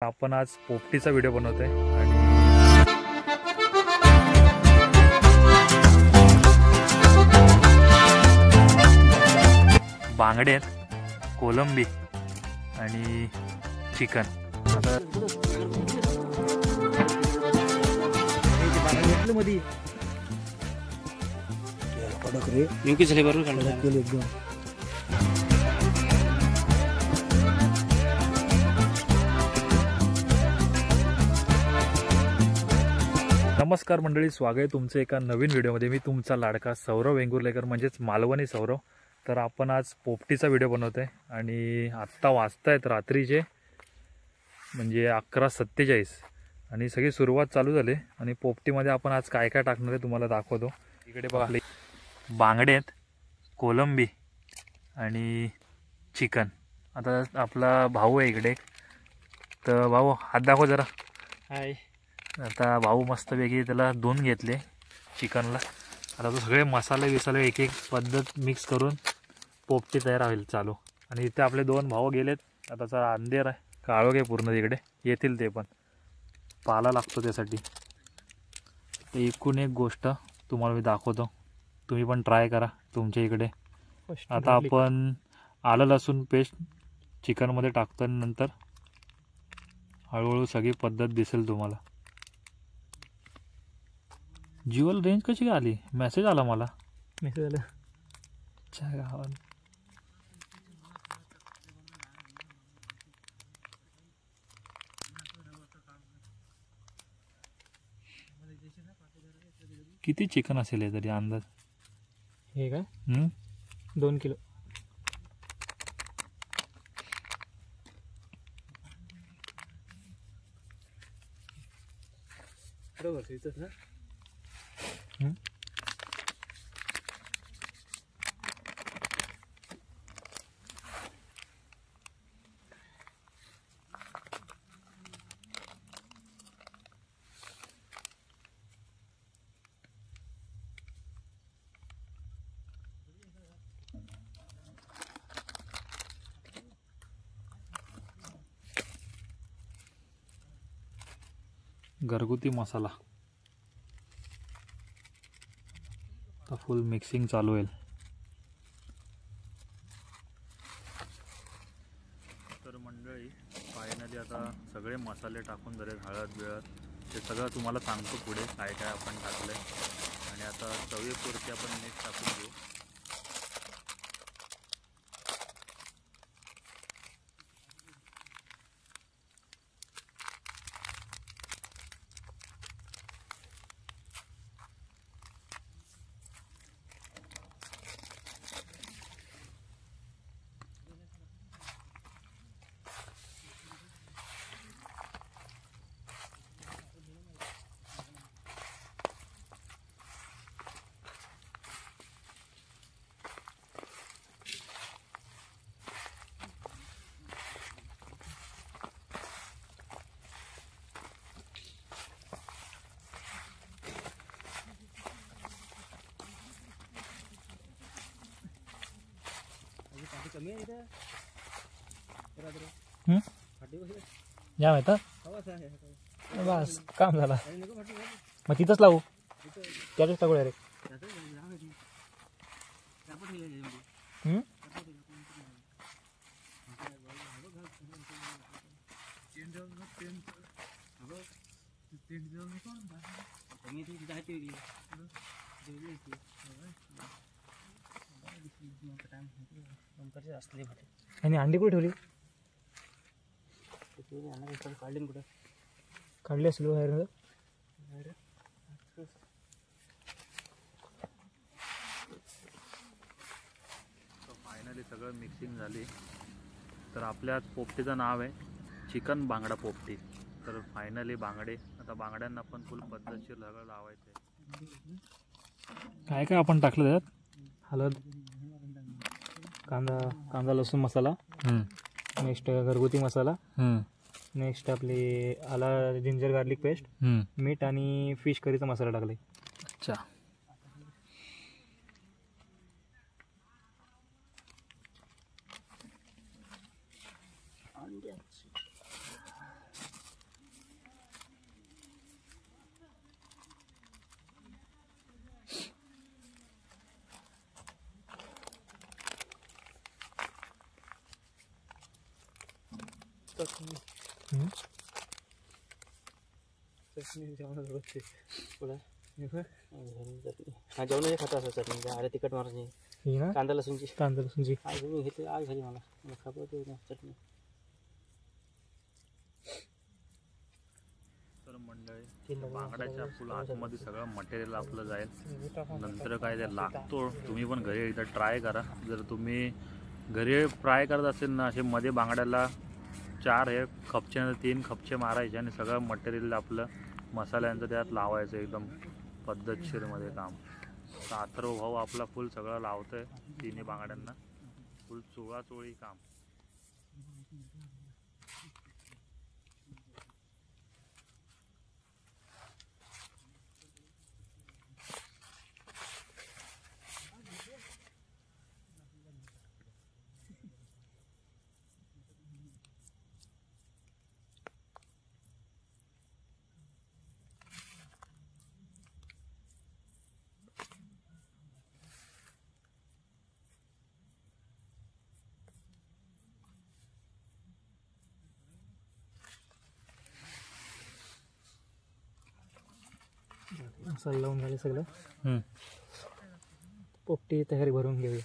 आपण आज पोपटीचा व्हिडिओ बनवतोय आणि बांगडे आहेत, कोलंबी आणि चिकन. आता मध्ये कडक रे नेमकी झाली बरोबर काढलं एकदम. नमस्कार मंडळी, स्वागत आहे तुमचं एका नवीन व्हिडिओमध्ये. मी तुमचा लाडका सौरव वेंगुर्लेकर म्हणजेच मालवणी सौरव. तर आपण आज पोपटीचा व्हिडिओ बनवतोय आणि आत्ता वाजतायत रात्रीचे म्हणजे 11:47 आणि सगळी सुरुवात चालू झाली. आणि पोपटीमध्ये आपण आज काय काय टाकणार आहे तुम्हाला दाखवतो. इकडे बघा, बांगडे आहेत, कोलंबी आणि चिकन. आता आपला भाऊ आहे इकडे, तर भाऊ हात दाखव जरा. हाय. आता भाऊ मस्तपैकी त्याला धुवून घेतले चिकनला. आता तो सगळे मसाले विसाले एक एक पद्धत मिक्स करून पोपटी तयार होईल चालू. आणि इथे आपले दोन भाऊ गेलेत. आता जरा अंधेर आहे, काळोख आहे पूर्ण तिकडे. येतील ते पण, पाला लागतो त्यासाठी. तर एकूण एक गोष्ट तुम्हाला मी दाखवतो, तुम्ही पण ट्राय करा तुमच्या इकडे. आता आपण आलं लसूण पेस्ट चिकनमध्ये टाकतो आणि नंतर हळूहळू सगळी पद्धत दिसेल तुम्हाला. जिओला रेंज कशी काय आली? मेसेज आला मला. मेसेज आला. अच्छा गावात किती चिकन असेल हे तरी अंदाज? हे काय 2 किलो. बरोबर इथंच ना. घरगुती मसाला आता फुल मिक्सिंग चालू होईल. तर मंडळी फायनली आता सगळे मसाले टाकून झाले, हळद बिळद ते सगळं तुम्हाला सांगतो पुढे काय काय आपण टाकलं आहे. आणि आता चवीपुरती आपण मीठ टाकून घेऊ. कमी आहे इथं. या माहिती बस काम झाला. मग तिथंच लावू, त्यातच टाकू डायरेक्ट. आणि अंडी कुठे ठेवली? काढली कुठं? काढली असेल बाहेर. फायनली सगळं मिक्सिंग झाली. तर आपल्या पोपटीचं नाव आहे चिकन बांगडा पोपटी. तर फायनली बांगडे, आता बांगड्यांना पण फुल पद्धतशीर सगळं लावायचं आहे. काय काय आपण टाकलं त्यात? हळद, कांदा लसूण मसाला, नेक्स्ट घरगुती मसाला, नेक्स्ट आपली आला जिंजर गार्लिक पेस्ट, मीठ आणि फिश करीचा मसाला टाकले. अच्छा, चटणी जेवणात रोजची पुढं हा जेवण खाता असं चटणी अरे तिखट मारायची ही ना कांदा लसूणची आज मी घेतली आग झाली मला खापा चटणी. तर मंडळी बांगड्याच्या फुल आतमध्ये सगळं मटेरियल आपलं जाईल. नंतर काय ते लागतो तुम्ही पण घरी एकदा ट्राय करा. जर तुम्ही घरी फ्राय करत असेल ना असे मध्ये बांगड्याला 4 हे खपचे 3 खपचे मारायचे आणि सगळं मटेरियल आपलं मसाल्यांचं त्यात लावायचं एकदम पद्धतशीरमध्ये काम. तर अथर्व भाऊ आपला फुल सगळं लावतोय 3 बांगड्यांना फुल चोळाचोळी काम. मसाला लावून झाले सगळं. पोपटी तयारी भरून घेऊया.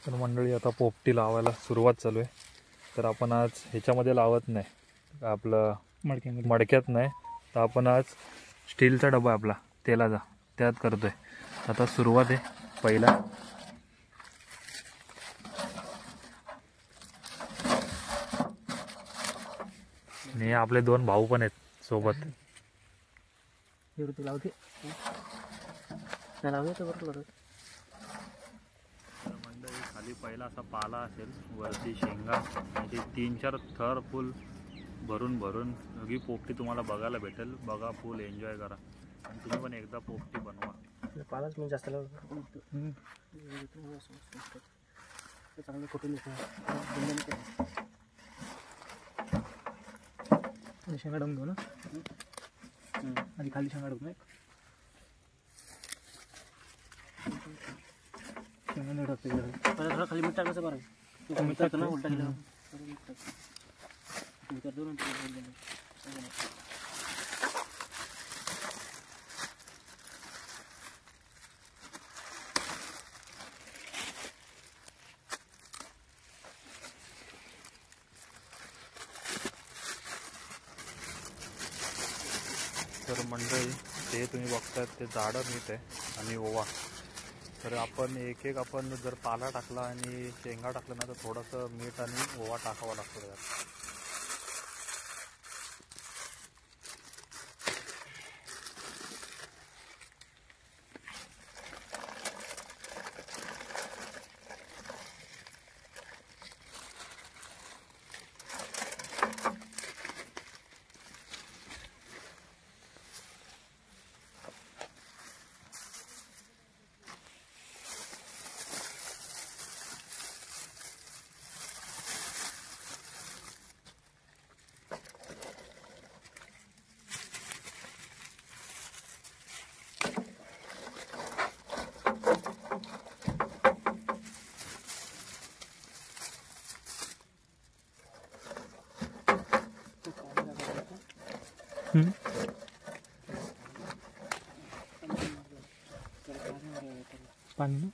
तर मंडळी आता पोपटी लावायला सुरुवात चालू आहे. तर आपण आज ह्याच्यामध्ये लावत नाही आपलं मडक्यात नाही. तर आपण आज स्टीलचा डबा आपला तेलाचा त्यात करतोय. आता सुरुवात आहे पहिला. आणि आपले 2 भाऊ पण आहेत सोबत. लावते लावते तर बरोबर. मंडळी खाली पहिला असा पाला असेल वरती शेंगा म्हणजे 3-4 थर फुल भरून भरून ही पोपटी तुम्हाला बघायला भेटेल. बघा फुल एन्जॉय करा आणि तुम्ही पण एकदा पोपटी बनवा. पालाच मी जास्त चांगलं कुठून शेंगा डोंग घेऊ ना आधी खाली शेंगा डोंग शेंगा टाकते थोडं खाली मीठ टाकायचं बरं. मीठ टाकतो ना उलटा गेला तर मंडळी ते तुम्ही बघतायत ते जाडं मीठ आहे आणि ओवा. तर आपण एक आपण जर पाला टाकला आणि शेंगा टाकला ना तर थोडंसं मीठ आणि ओवा टाकावा लागतो त्यात. पाणी ना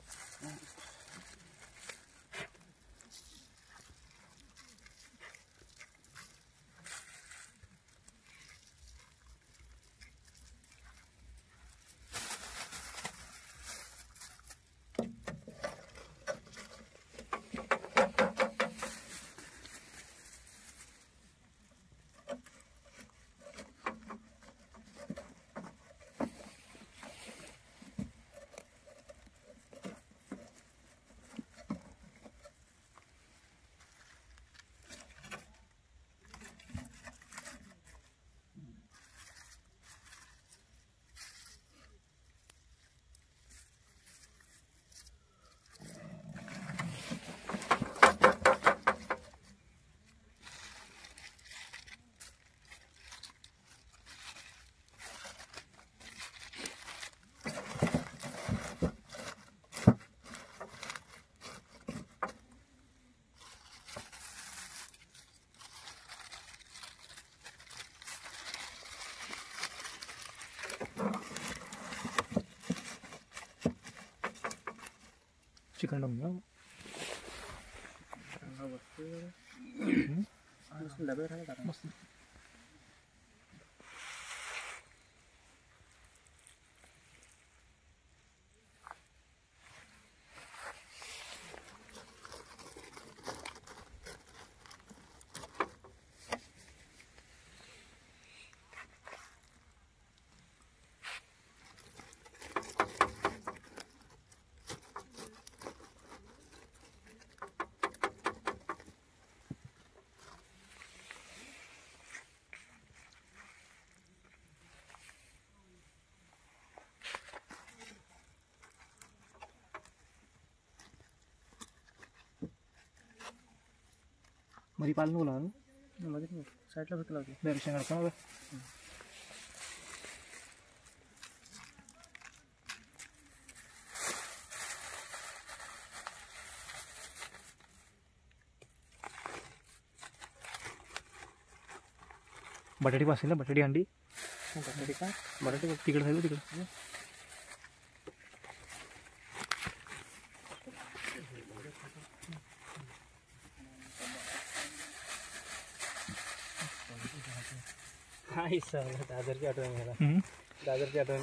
चिकन टाकून डब्यात राहिला टाका. मस्त. मध्ये पाल नको लावू मध्ये साईडला फक्त लावते. दर्शन करता बटाटी पासेल ना बटाटी अंडी बटाटे का बटाटे तिकडे खायला तिकडे हाय सर दादरची आठवण मला. दादरची आठवण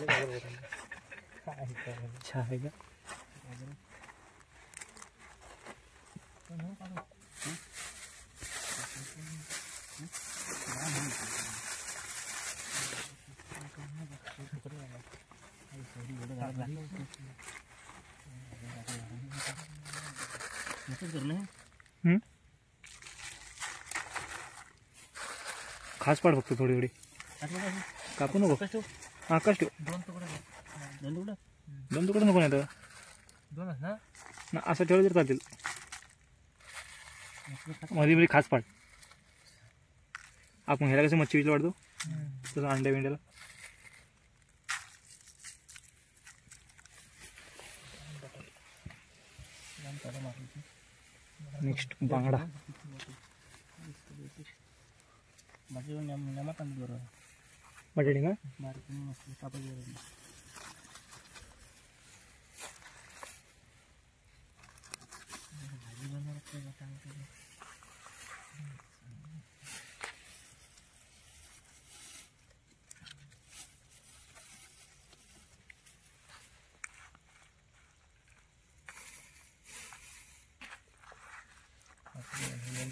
अच्छा आहे का खास पाड फक्त थोडी थोडी कापू नको आकाश ठेव दोन तुकडे दोन तुकडे नको नाही तर दोनच ना. ना असं ठेवलं तर चालतील मध्ये मध्ये खास पाड आपण ह्याला कसं मच्छी विचला वाढतो तसं अंड्या बिंड्याला नेक्स्ट बांगडा भाजी नेमा तांदूळ बरोबर बटाटी का बारीक मस्त कापायची गरज नाही. भाजी बनवत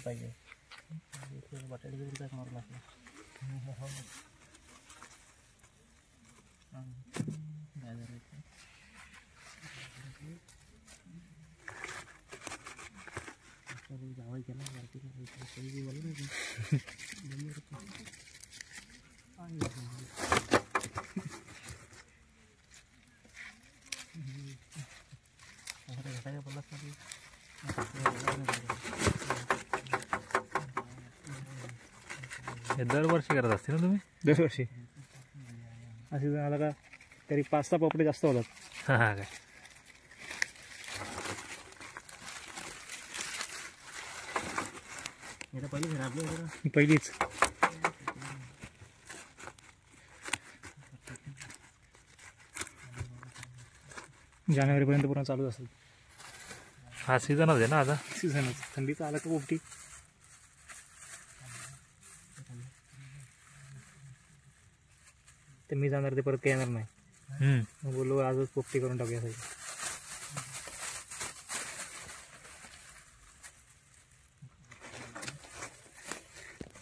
पाहिजे. बटाटे घेऊन काय मारू लागला. जावई केला घटाच्या पडला हे दरवर्षी करत असते ना तुम्ही दरवर्षी असे जण आला का तरी 5-6 पोपटे जास्त होतात. हां काय पहिली घरातली पहिलीच जानेवारीपर्यंत पूर्ण चालूच असेल. हा सीझनच आहे ना आता. सीझनच थंडीचा आला का पोपटी तर मी जाणार ते परत काही येणार नाही. मग बोललो आजच पोपटी करून टाकूया सगळी.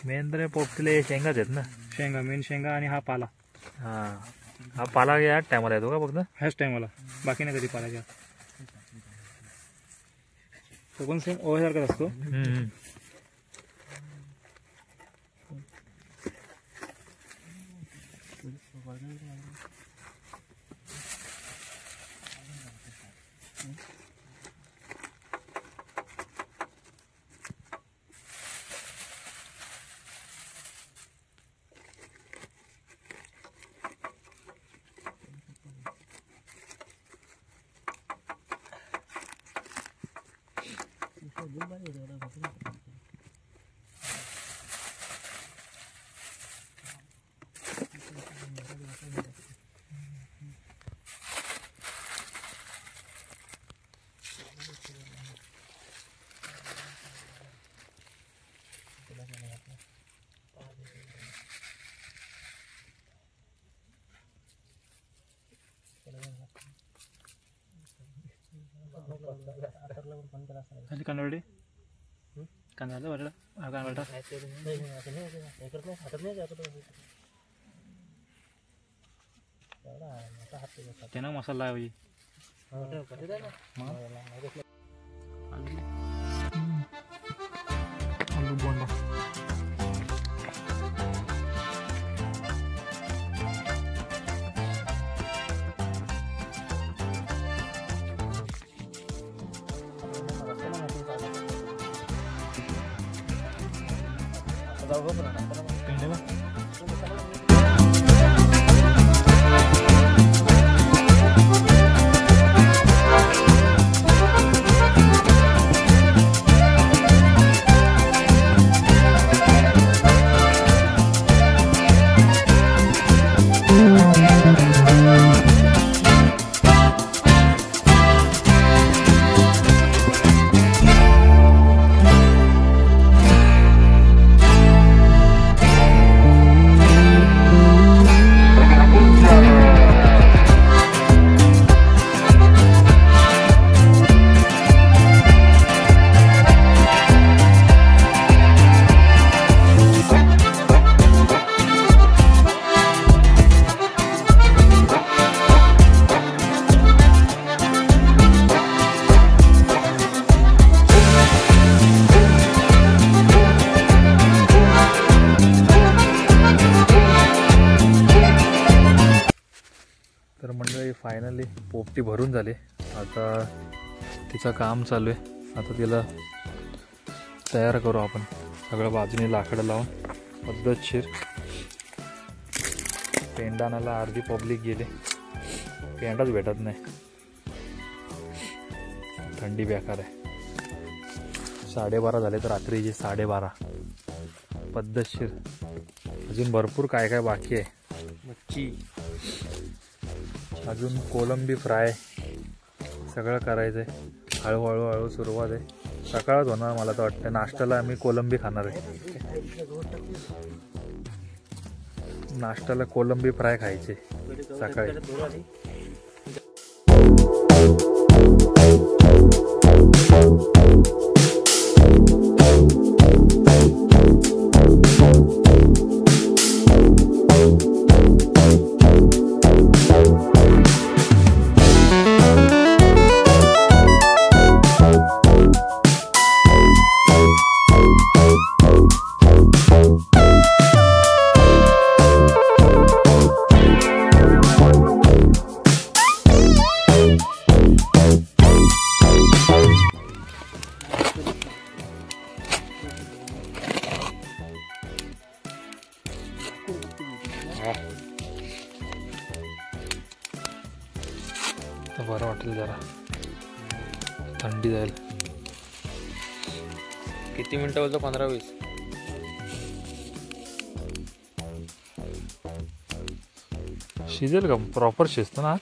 मेन तर पोपटीला शेंगाच आहेत ना. शेंगा मेन शेंगा आणि हा पाला. हां हा पाला या टायमाला येतो का फक्त ह्याच टायमाला बाकी नाही कधी पाला घ्या. तो पण सेम ओव्यासारखाच असतो. दूध बारी होतं कांदा कांदा बरं कांदा त्यांना मसाला आहे आलू बोंडा तर मंडळी फायनली पोपटी भरून झाली. आता तिचं काम चालू आहे. आता तिला तयार करू आपण. सगळ्या बाजूने लाकडं लावून पद्धतशीर. पेंडानाला अर्धी पब्लिक गेली, पेंडाच भेटत नाही, थंडी बेकार आहे. 12:30 झाले तर रात्रीचे 12:30. पद्धतशीर अजून भरपूर काय काय बाकी आहे. मच्छी अजून कोलंबी फ्राय सगळं करायचं आहे. हळूहळू सुरुवात आहे. सकाळच होणार मला तर वाटतं. नाश्त्याला आम्ही कोलंबी खाणार आहे. नाश्त्याला कोलंबी फ्राय खायचे सकाळी. बरं वाटेल जरा, थंडी जाईल. किती मिनिटं बोलतो? 15-20. शिजेल का? प्रॉपर शिजतो ना.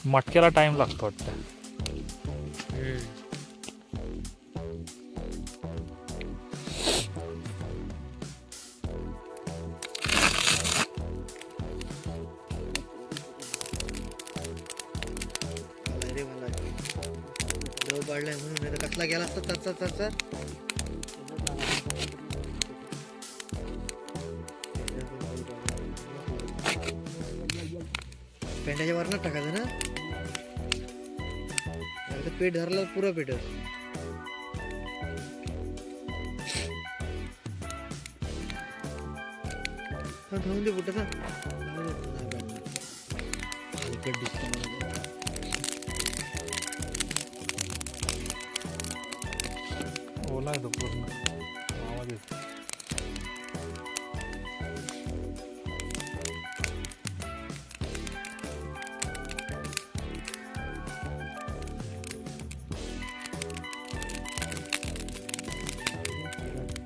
मटक्याला टाइम लागतो वाटतं. पाडलाय म्हणून कसला गेला असता तर पेंड्याच्या वरणात टाकायचं ना. पेट धरलं पुरं पेट. ठेवून दे कुठं ओला आहे तो पूर्ण आवाज येतो.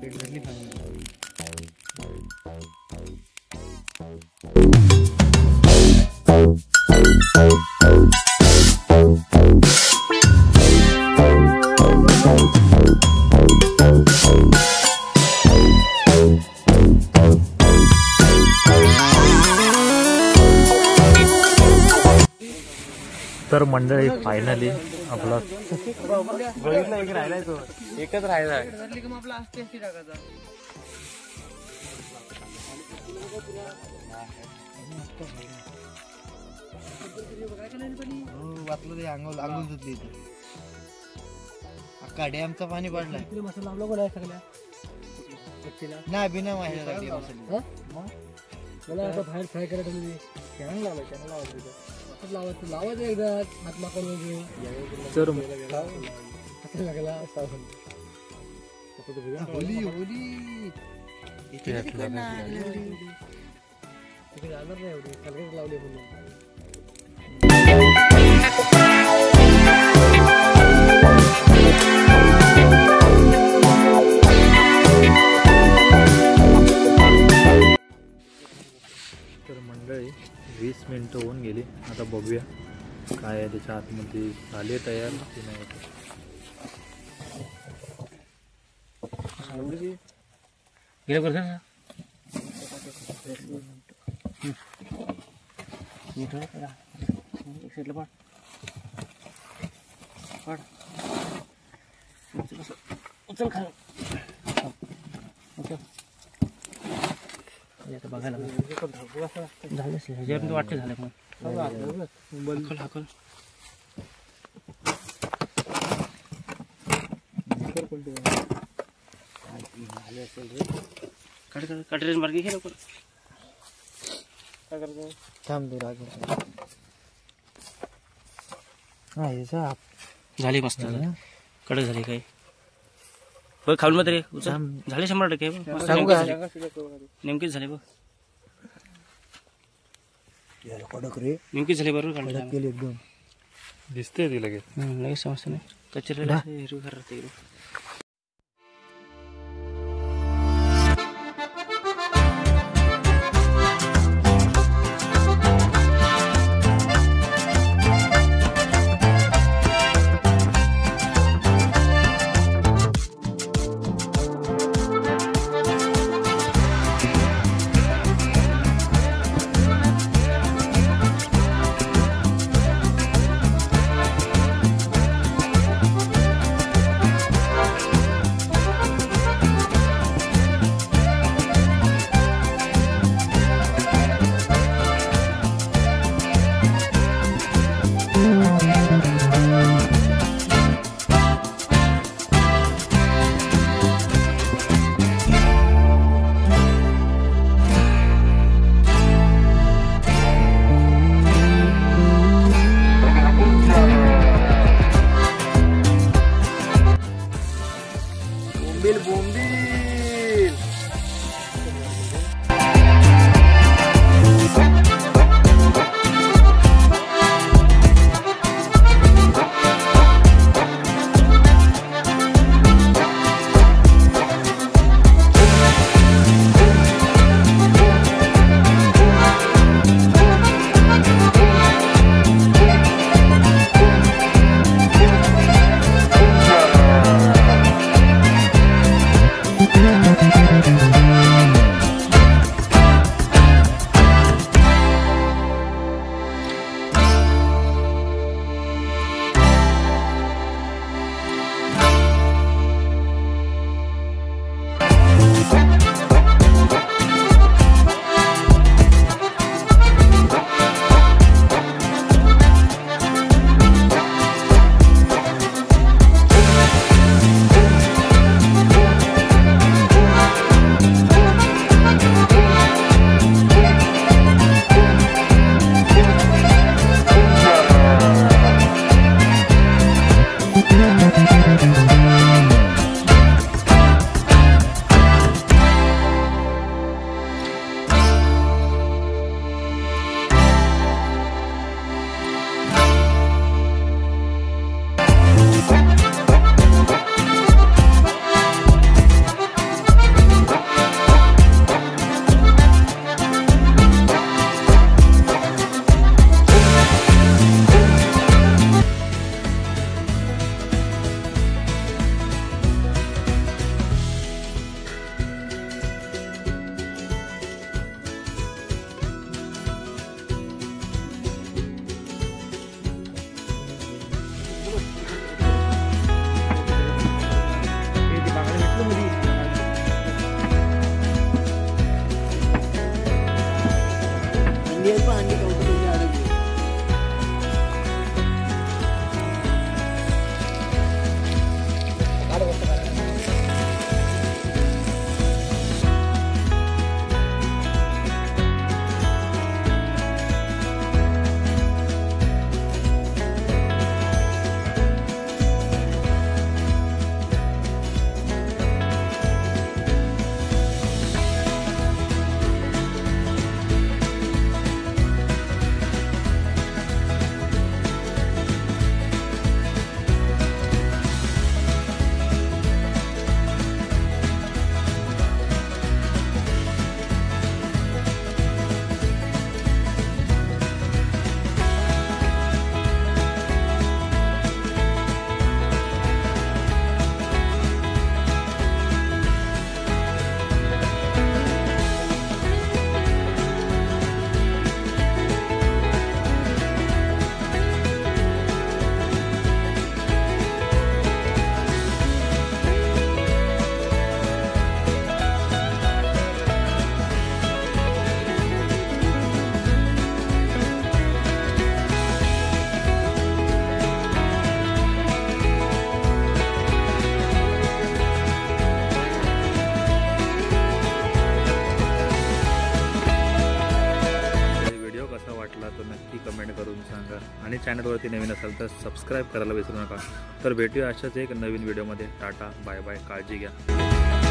पेट धरली तर मंडळी फायनली आपला एक राहिलाय तो एकच राहिलाय. वाचलं ते अंघोळ धुतली अख्खा डॅमचं पाणी पडलाय. मसाला लावला कोण आहे सगळ्या ना बिना माहिती लागली मसाला. मला आता बाहेर फ्राय करायचं म्हणजे कॅनल लावायचं लावायचं एकदा हात माकड लागला. होली इथे जाणार नाही एवढी सगळेच लावले म्हणून. तर मंडळी 20 मिनिटं होऊन गेली. आता बघूया काय आहे त्याच्या आतमध्ये, झाले तयार की नाही. उचल खा बघायला झालं वाटते झालं पण हाकल कटरेन मार्गे घे लवकर. थांब दे राग झाली मस्त कडक झाली काही बघ खाऊन मग तरी झाले 100% नेमकीच झाले बघ. नेमकीच झाले बरोबर एकदम दिसते ती लगेच लगेच समजतं नाही कचऱ्याला हिरवीगार राहते. वाटला तर नक्की कमेंट करून सांगा आणि चॅनलवरती नवीन असाल तर सबस्क्राईब करायला विसरू नका. तर भेटूया अशाच एक नवीन व्हिडिओमध्ये. टाटा बाय बाय, काळजी घ्या.